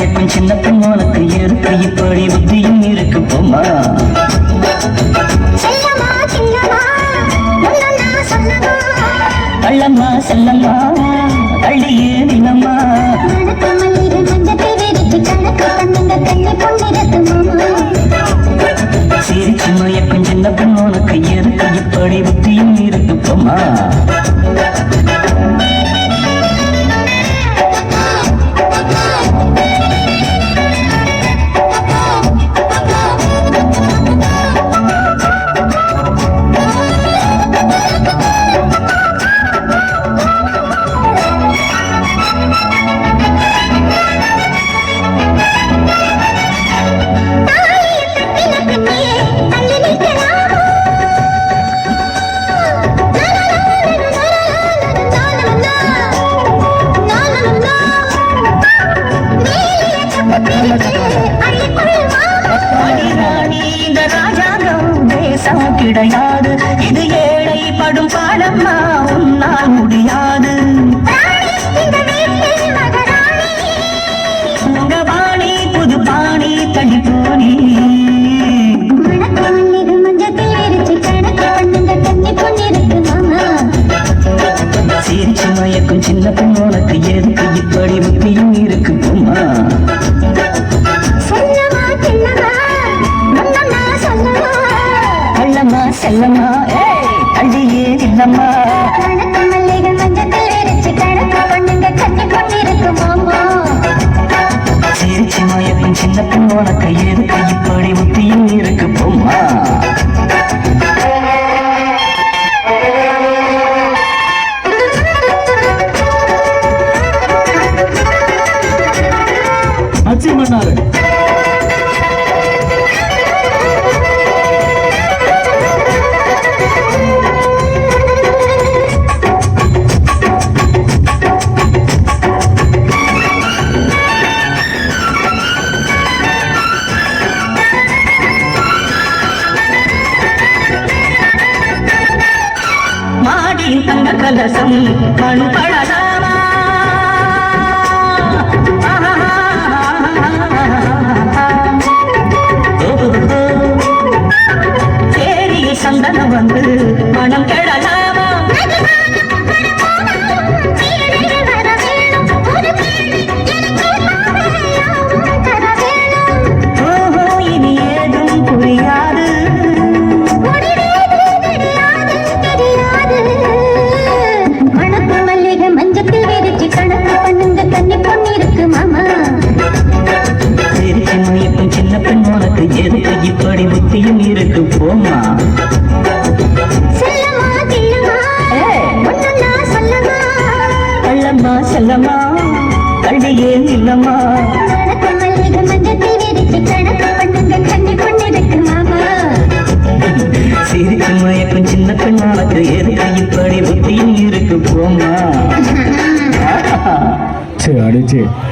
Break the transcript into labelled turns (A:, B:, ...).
A: மயக்கும் சின்ன பெண் உனக்கு இருக்கு இப்படி புத்தியும் இருக்கு போமா கள்ளம்மா செல்லம்மா அள்ளியே நிலம்மா சிரிச்சு மயக்கும் சின்ன பெண் உனக்கு இருக்கு இப்படி புத்தியும் இருக்கு போமா கிடையாது இது ஏழை படும் பாடம்மா உன்னால் முடியாது பாணி புது பாணி தள்ளி போனி சிரிச்சு மயக்கும் சின்ன பெண் உனக்கு எதுக்கு இப்படி புத்தியும் இருக்கு போமா செல்லம்மா அள்ளியே இல்லம்மா சிரிச்சு மயக்கும் சின்ன பெண் உனக்கு எதுக்கு இப்படி புத்தியும் இருக்கு போமா அச்சி மன்னாரு தங்க கலசம் மண் பழலாமா சேரி சந்தனம் வந்து மனம் கெடலாமா ஓஹோ இனி ஏதும் புரியாது சின்ன பெண் உனக்கு எதுக்கு இப்படி புத்தியும் இருக்கு போமா கள்ளம்மா செல்லம்மா கள்ளியே இல்லம்மா சிரிச்சு மயக்கும் சின்ன பெண் உனக்கு எதுக்கு இப்படி புத்தியும் இருக்கு போமா